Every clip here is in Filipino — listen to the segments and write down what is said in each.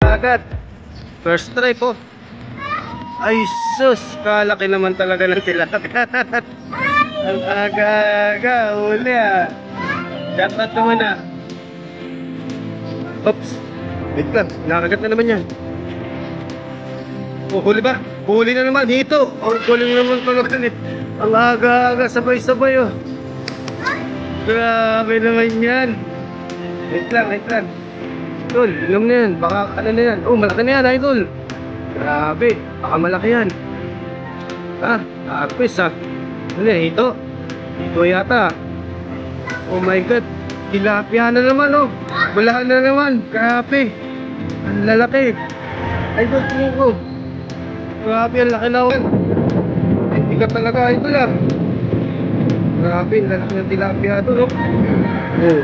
kaagad. First try po. Ay sus, kalaki naman talaga ng tilapia. Ang aga-aga, huli ah. Shoutout naman ah. Oops, wait lang, nakagat na naman yan. Oh, huli ba? Huli na naman, hito. Oh, huli na naman talaga. Ang aga-aga, sabay-sabay oh. Grabe naman yan. Wait lang. Idol, inom na yan. Baka ano na yan. Oh, malaki na yan, idol. Grabe, baka malaki yan. Ah, arpis ha. Ano yan, ito? Ito yata. Oh my god. Tilapia na naman oh. Wala na naman. Grabe. Ang lalaki. Idol, tingin ko. Grabe, ang laki na yan. Hindi ka talaga, idol ah. Grabe, ang lalaki ng tilapia ito, no? Oh.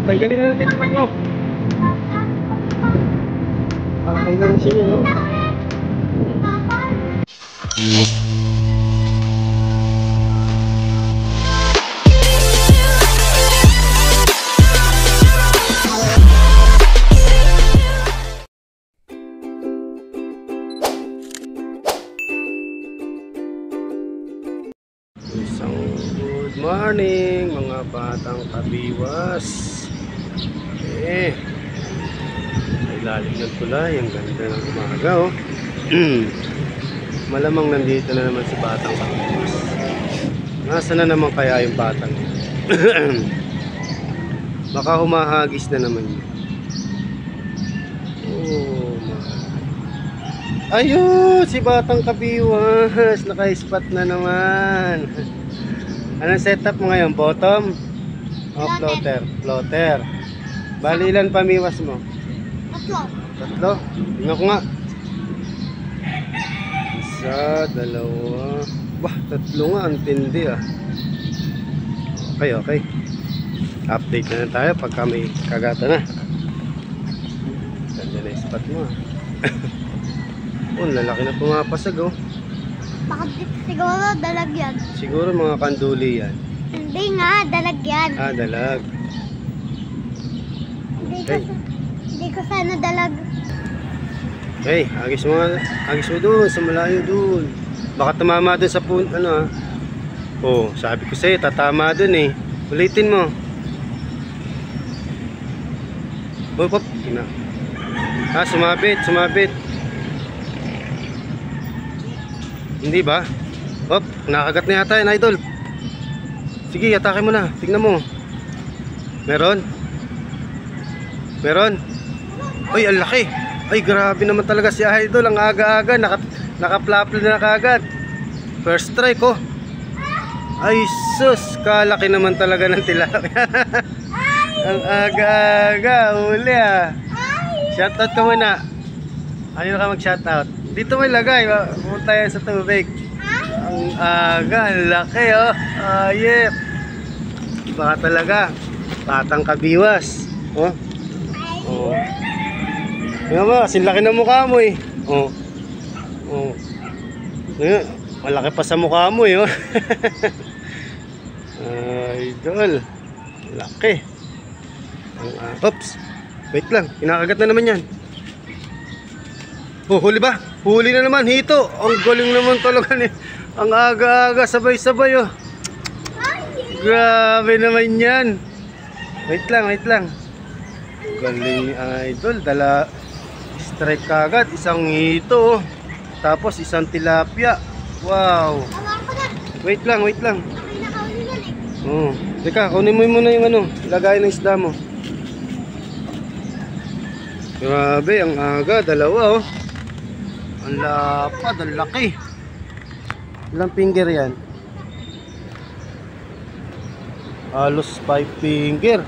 Tanggalin na natin naman, no? Pakakay na rin siya, no? Isang good morning mga batang kabiwas. Ay lalim ng tulay, ang ganda ng umaga oh. Malamang nandito na naman si batang kabiwas. Nasaan na naman kaya yung batang? Baka humahagis na naman yun. Oh, ayun, si batang kabiwas, naka-spot na naman. Anong setup mo ngayon? Bottom? O floater? Floater. Bali ilan pamiwas mo? Tatlo? Tingnan ko nga. Isa, dalawa. Bah, tatlo nga, ang tindi ah. Okay. Update na lang tayo pagka may kagata na. Ganda na yung spot mo ah. Oh, lalaki na pumapasag oh. Bakit siguro dalag yan? Siguro mga kanduli yan. Hindi nga, dalag yan. Ah, dalag. Hindi ko sana dalag. Okay, agis mo doon, sa malayo doon. Baka tumama doon sa ano ah. Oh, sabi ko sa'yo, tatama doon eh. Ulitin mo. Hop, tina. Ah, sumabit. Hindi ba? Hop, nakagat na yata yan, idol. Sige, atake mo na. Tingnan mo. Meron? Ay, ang laki. Ay, grabe naman talaga si idol. Ang aga-aga, naka-flapple na kagad. First try ko. Ay, sus, kalaki naman talaga ng tilapia. Ang aga-aga, huli ah. Shoutout ka muna. Ano ka mag-shoutout? Dito may lagay, pumunta yan sa tubig. Ang aga, ang laki oh. Ayep. Baka talaga, batang kabiwas. Oh. Oh. Tingnan mo, kasing laki ng mukha mo eh. Oh. Oh. Ngayon, malaki pa sa mukha mo eh. Oh. Idol. Laki. Oops. Wait lang, kinakagat na naman yan. Oh, huli ba? Huli na naman, hito. Ang galing naman talaga ni. Ang aga-aga, sabay-sabay oh. Grabe naman yan. Wait lang. Galing ni idol. Dala strike kagad, isang hito oh. Tapos isang tilapia. Wow. Wait lang. Oh, teka, kunin mo muna yung ano, lagay ng isda mo. Grabe, ang aga, dalawa oh. Ang lapad, ang laki. Ilang finger yan? Halos 5 finger.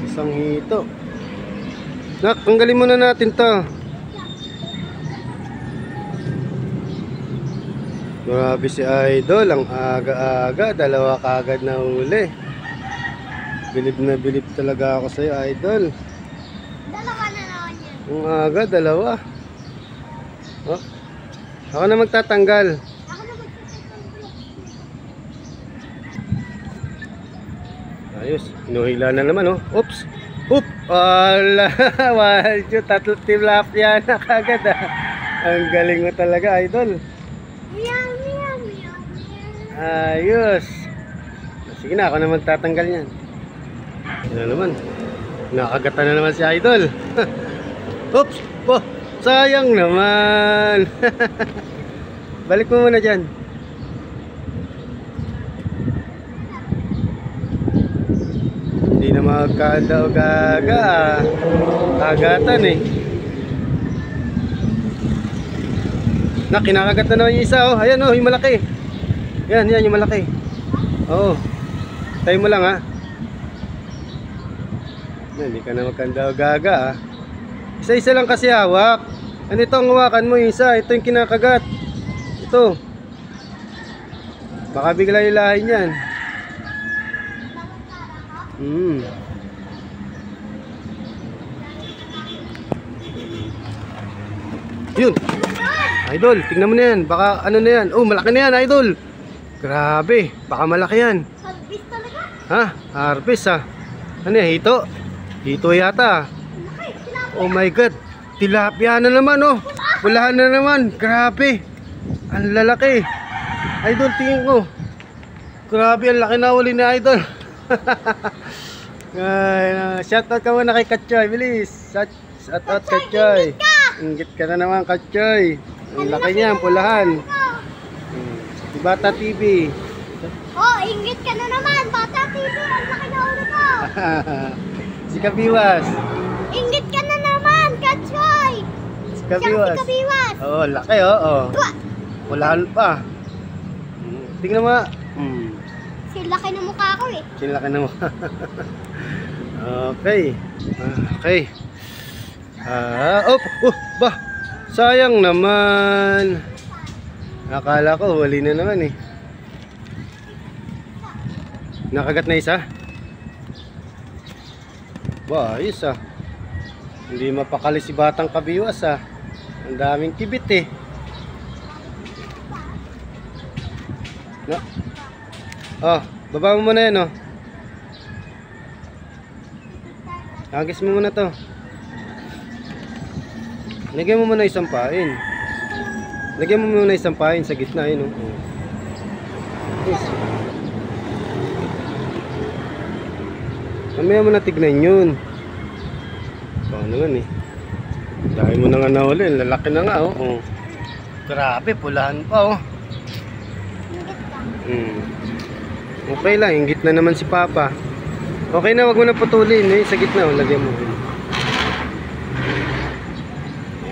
Isang hito. Nak, tanggalin muna natin to. Grabe si idol, ang aga-aga, dalawa kagad na huli. Bilib na bilib talaga ako sa'yo, idol. Dalawa na naman yan. Ang aga, dalawa. Oh, ako na magtatanggal. Ayos, inuhila na naman oh. Oops, Oop! Wala! Wild shoot! Tatlo tilapia na kagad ah. Ang galing mo talaga, idol. Meow, meow, meow, meow. Ayos! Sige na, ako na magtatanggal yan. Yan na naman. Nakagata na naman si idol. Oops! Oh! Sayang naman! Balik mo muna dyan. Hindi na magkada o gaga. Kagatan eh. Na, kinakagat na naman yung isa oh. Ayan oh, yung malaki. Yan, yan yung malaki. Oo. Tayo mo lang ha. Hindi ka na magkanda o gaga ah. Isa-isa lang kasi hawak. Ano ito ang hawakan mo yung isa. Ito yung kinakagat. Ito. Baka bigla ilahin yan. Yun. Idol, tingnan mo na yan. Baka ano na yan. Oh, malaki na yan, idol. Grabe, baka malaki yan. Salbis talaga. Ha? Harvest ha. Ano yan, hito? Hito yata. Oh my god. Tilapia na naman oh. Pulahan na naman. Grabe. Ang lalaki. Idol, tingin ko. Grabe, ang laki na uli ni idol. Shoutout ka muna kay Katchoy. Bilis. Shoutout Katchoy. Inggit ka na naman Katchoy. Ang laki niya, ang pulahan. Si Bata TV. Oh, inggit ka na naman. Bata TV, ang laki na ulo ko. Si Kabiwas. Inggit ka na naman, Katchoy. Si Kabiwas. Si Kabiwas. Oo, laki oh. Pulahan pa. Tingnan mo. Si laki ng mukha ko eh. Sinlaki na mo. Okay. Okay. Bah. Sayang naman. Akala ko huli na naman eh. Nakagat na isa. Ba, ayos ah. Hindi mapakali si Batang Kabiwas ah. Ang daming kibit eh. No. Oh, baba mo muna yan oh. Agis mo muna to. Lagyan mo muna isang pain. Lagyan mo muna isang pain sa gitna yun oh. Yes. Mamaya mo na tignan yun. Paano naman eh. Dahil mo na nga nahuli. Lalaki na nga oh. Grabe, pulahan pa oh. Okay lang, inggit na naman si Papa. Okay na, wag mo na putulin eh. Sa gitna, lagyan mo.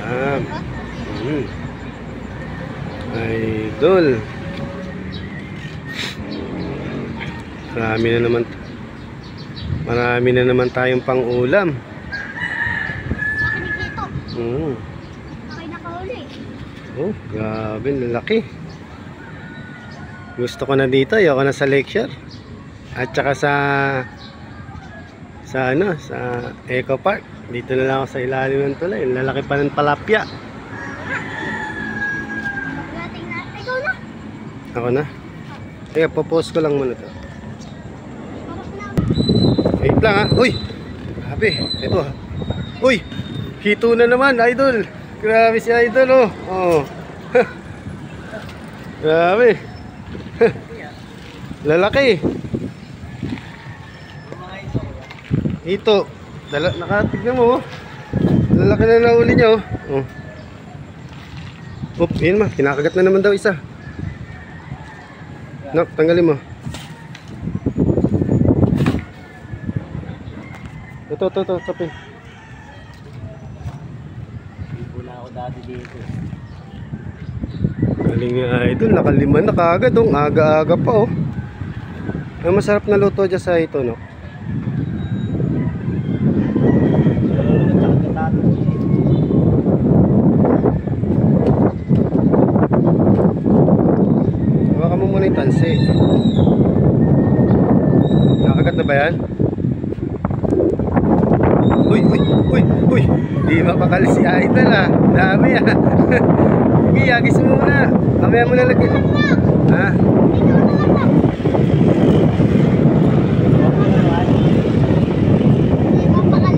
Yan. Idol. Marami na naman tayong pang-ulam. Nakinig dito. Okay, nakahuli. Oh, grabe, lalaki. Gusto ko na dito, ayoko na sa lecture. At saka sa Eco Park. Dito na lang ako sa ilalim ng tulay. Lalaki pa ng palapya. Ikaw na. Ako na? Kaya popost ko lang muna to. Wait lang ha. Uy! Grabe. Ito ha. Uy! Hito na naman, idol. Grabe si idol oh. Oh. Grabe. Lalaki. Ito. Nakatignan mo oh. Lalaki na nahuli niya oh. Oop, yun ma. Kinakagat na naman daw isa. No, tanggalin mo. Ito, tapin. Hindi na ako dati dito. Galing nga idol, nakalima na kaagad oh. Aga-aga pa oh. Ang masarap na luto dyan sa ito no. Hawakan mo muna yung tansi. Nakagat na ba yan? Uy! Di mapakali si idol ah. Dami ah. Sige, agis mo muna. Mamaya mo nalagyan. Ha? Di ba pakali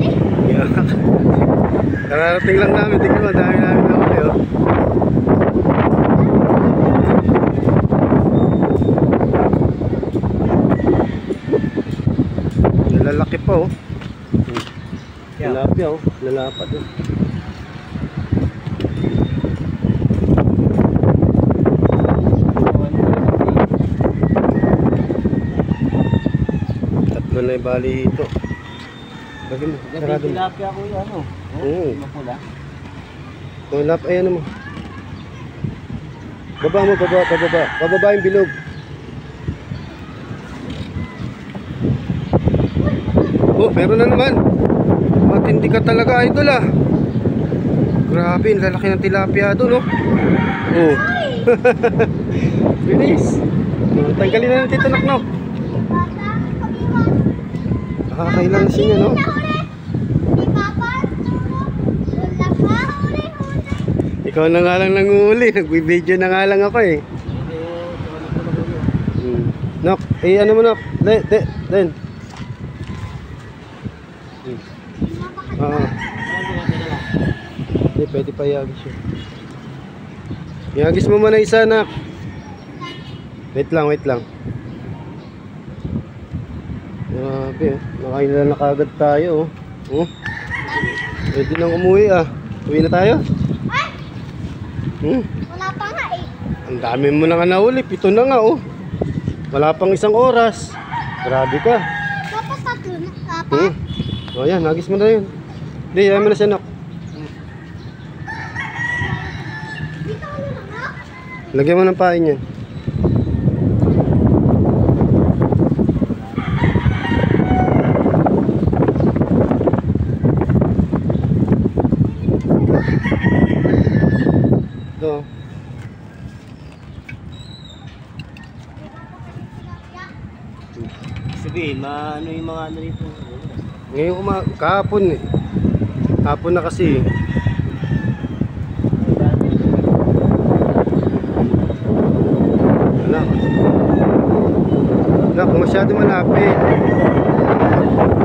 Kararating lang namin, tingnan mo, dami namin na uli, oh. Lalaki pa, oh. Lalapya, oh. Lalapad, oh. Tatlo na yung bali ito. Lagyan mo, sarado mo. Tilapia ko yan, ano? Oo. Mapula. Tulap, ay ano mo. Baba mo, bababa. Bababa yung bilog. Oh, meron na naman. Matindi ka talaga, idol ah. Grabe, ang lalaki ng tilapia doon, oh. Oh. Bilis. Tanggalin na natin ito, naknok. Nakakailan na siya, no? Ikaw na nga lang nanguli. Nagbibideo na nga lang ako eh. Nok, eh ano mo Nok? Den. Oo. Hindi, pwede pa iagis yun. Iagis mo muna isa, Nak. Wait lang. Grabe eh. Nakailan na kagad tayo, oh. Pwede nang umuwi ah. Uwi na tayo? Wala pa nga eh. Ang dami mo na nga nahuli. 7 na nga, oh. Wala pang 1 oras. Grabe ka. Dapat 3 na. Dapat. O yan, nagis mo na yun. Hindi, yan mo na siya, Nok. Dito ano na nga? Lagyan mo ng pain yan. Ito. Sabihin, ano yung mga ano rito? Ngayon kahapon eh. Hapon na kasi eh. Anak, masyado malapit.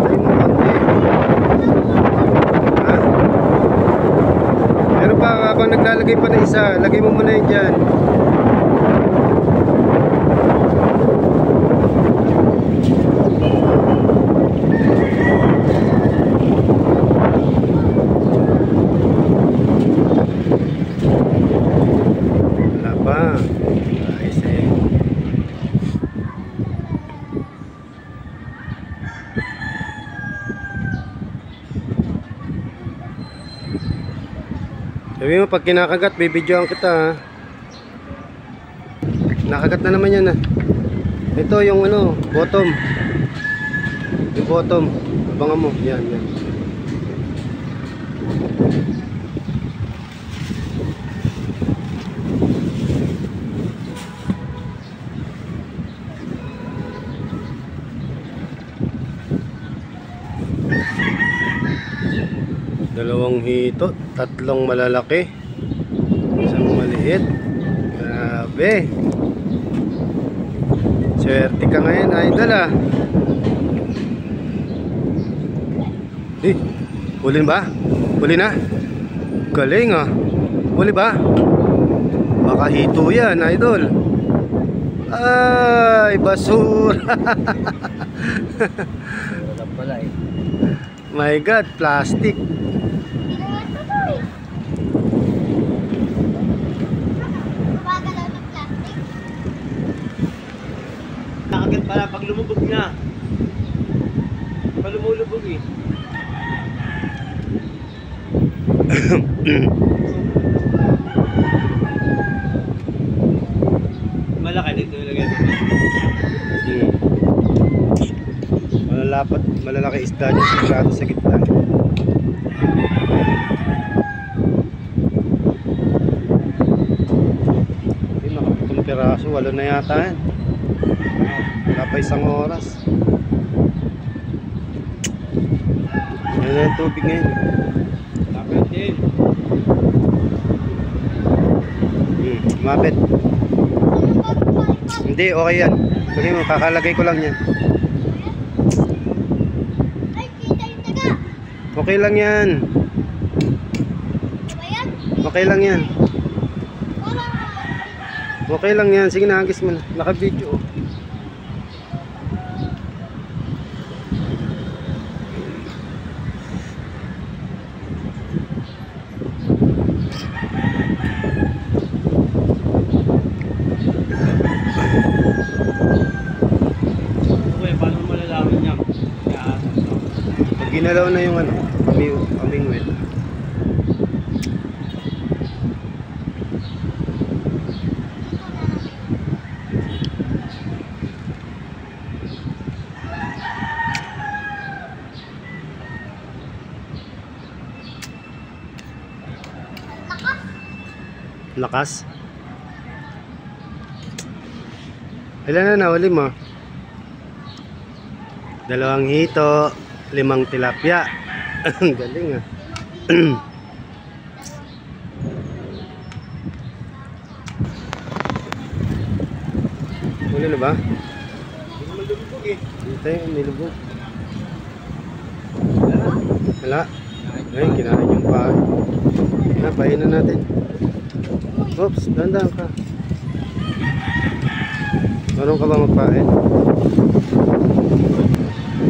Tayo mo konti. Ha? Pero pa habang naglalagay pa na isa, lagay mo muna yun dyan. Wala pa. Ayos eh. Sabi mo, pag kinakagat, bibidyoan kita ha. Nakagat na naman yan ha. Ito yung ano, bottom. Yung bottom. Abangan mo, yan. Dalawang hito, 3 malalaki, 1 maliit. Grabe. Swerte ka ngayon, idol ah. Huli ba? Huli na? Galing ah. Huli ba? Baka hito yan, idol. Ay, basura. Wala pala eh. My God, plastic. Nakagat pala pag lumubog na. Pag lumulubog eh. Malaki dito ilagay mo. Malalaki isda dyan sigurado sa gitna. Nakaputong piraso, 8 na yata yan. Wala pa 1 oras. Yan na yung tubig ngayon. Lapit din. Mabit. Hindi, okay yan. Sabi mo, kakalagay ko lang yan. Ay, kita yung taga. Okay lang yan. Okay lang yan. Okay lang yan. Sige na, hagis mo na. Naka-video. Kuya, paano mo malalaman niya? Pag ginalaw na yung ano, aming wet. Lakas. Ilan na nahuli mo? 2 hito, 5 tilapia. Ang galing ah. Huli na ba? Hindi naman lumubog eh. Dito yung nilubog. Wala. Ay, kinain yung pahay. Napahin na natin. Oops, dandan ka. Marunong ka ba magpahin?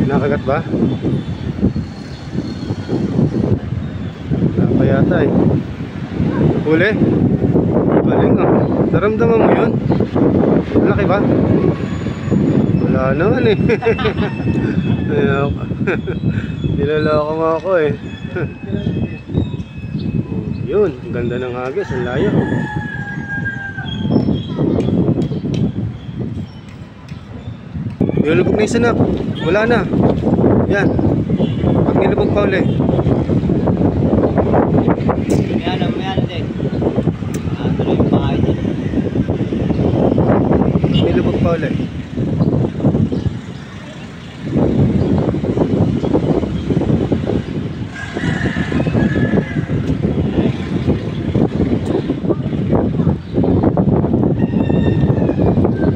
Nakagat ba? Wala pa yata eh. Huli? Galing ah. Naramdaman mo yun? Malaki ba? Wala naman eh. Nilaloko mo ako eh. Yun, ang ganda ng hagis, ang layo. Nilubog na isa na. Wala na. Yan. Pag nilubog pa uli. May ano din. Tuloy yung bahay din. Nilubog pa uli.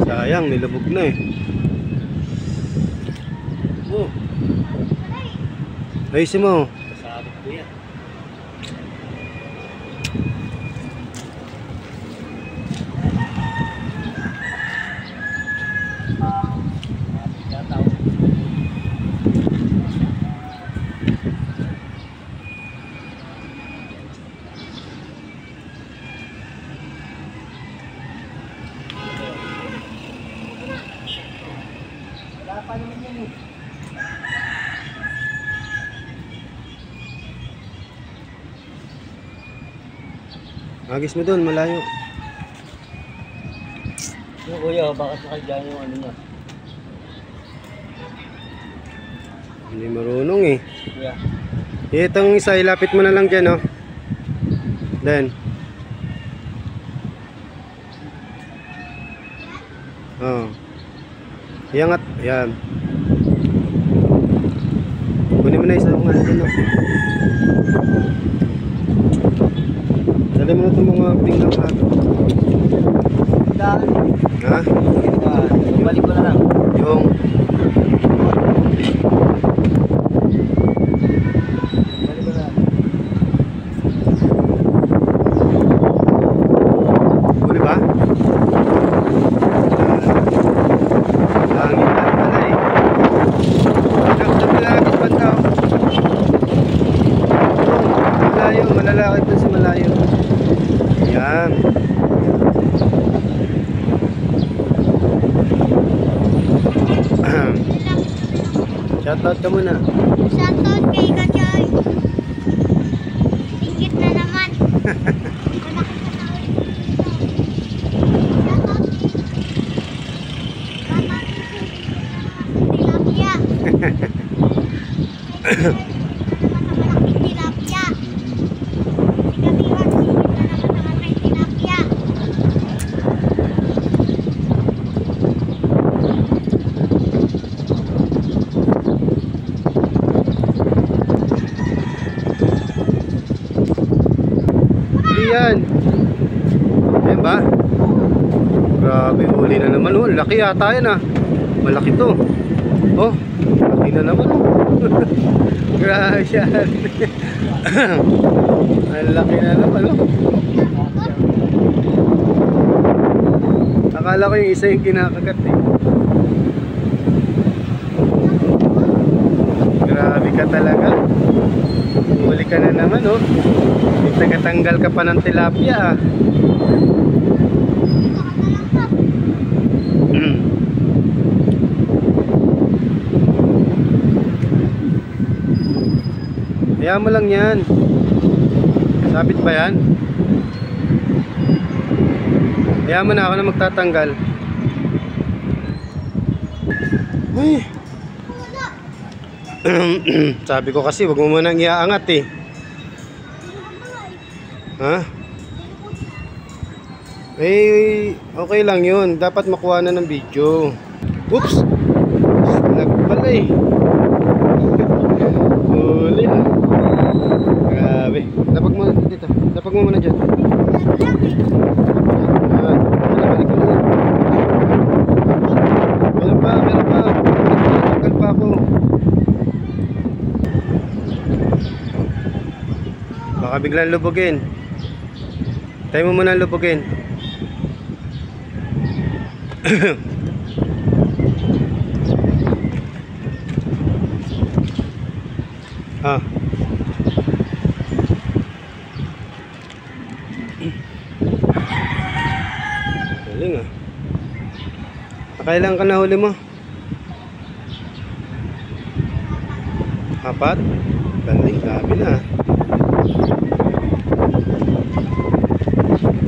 Sayang, nilubog na eh. Oh. Ayusin mo. Kasabot ko yan. Wala pa naman yan eh. Agis mo doon, malayo. Yung kuya, baka sakay dyan yung ano niya. Hindi marunong eh. Kuya. Itong isa, ilapit mo na lang dyan, oh. Then. Oh. Iangat. Ayan. Kunin mo na isa kung ano dyan, oh. Dali mo na itong mga pinggang plato. Ha? Balik ko na lang. Yung Balik ko na lang. huli ba? Langit lang pala eh. Malapit pa tao. Malayo, malalakit na sa malayo. Yan. Shoutout ka muna. Shoutout kay Kachoy. Ingit na naman. Tilapia. Tilapia. Tilapia. Yan. Ayan ba? Grabe, huli na naman. Oh, laki yata yan ah. Malaki to. Oh, laki na naman. Grabe yan. Ang laki na naman, no? Akala ko yung isa yung kinakagat eh. Grabe ka talaga. Huli ka na naman, oh. May tagatanggal ka pa ng tilapia, ah. Kaya mo lang yan. Sabit ba yan? Kaya mo na ako na magtatanggal. Ay. Sabi ko kasi wag mo munang iaangat eh. Ha? Eh, okay lang yun. Dapat makuha na ng video. Oops! Nagpala eh. Huli na. Grabe. Dapag mo dito. Dapag mo muna dyan. Balik mo na yan. Meron pa. Tagal pa ako. Baka biglang lubugin. Tayo mo muna lubugin. Ah. Galing ah. Nakailan ka na huli mo? 4? Galing, grabe na.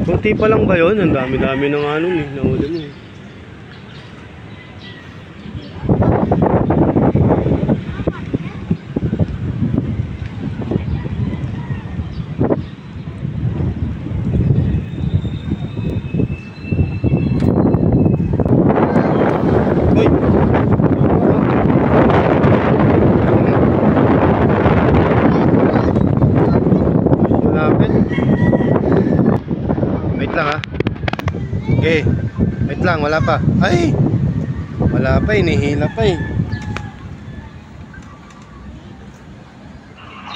Kunti pa lang ba yun? Ang dami-dami ng ano eh, nahuli mo eh. Wait lang ha. Okay. Wait lang, wala pa. Ay! Wala pa, inihila pa eh.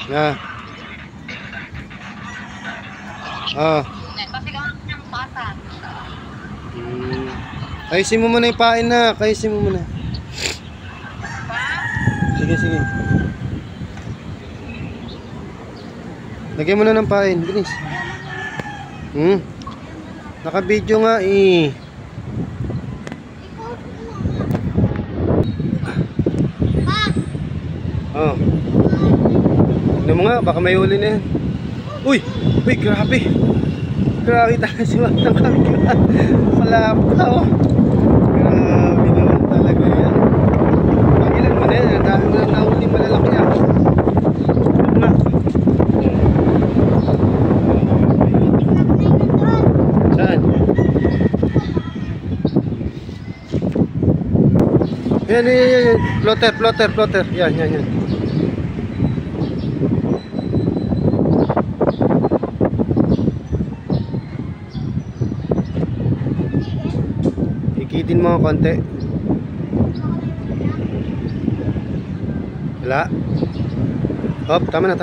Na. Ah. Ayusin mo muna yung pain na. Ayusin mo muna. Sige, sige. Lagyan mo na ng pain. Bilis. Naka-video nga eh. Oh. Ano mo nga, baka may huli na yan. Uy! Uy, grabe! Grabe talaga si Watang kami. Palapa oh. Grabe naman talaga yan. Pagilan mo na yan. Ang dami mo lang nahuli malalaki yan. Huwag na. Saan? Yan, yan. Plotter. Yan. Ikitin mo konti. Wala. Hop, tama na.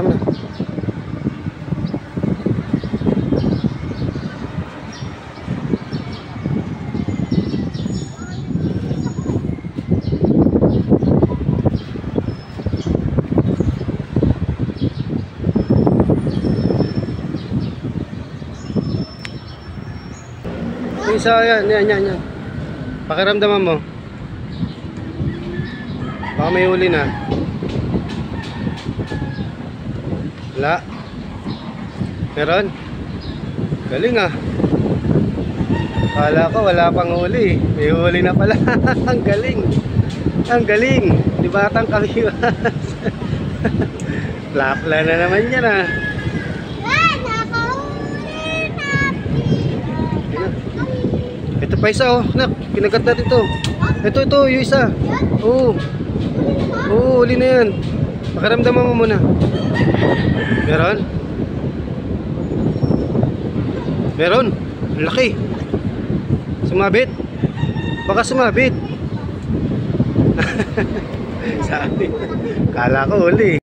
Isa yan. Pakiramdaman mo. Baka may huli na. Wala. Meron? Galing ah. Kala ko wala pang huli. May huli na pala. Ang galing. Di batang kamiwas. Plapla na naman yan ah. Ito pa isa oh, nak, kinagat natin to. Ito, yung isa. Oo, huli na yan. Pakiramdaman mo muna. Meron? Ang laki. Sumabit? Baka sumabit. Sabi, kala ko huli.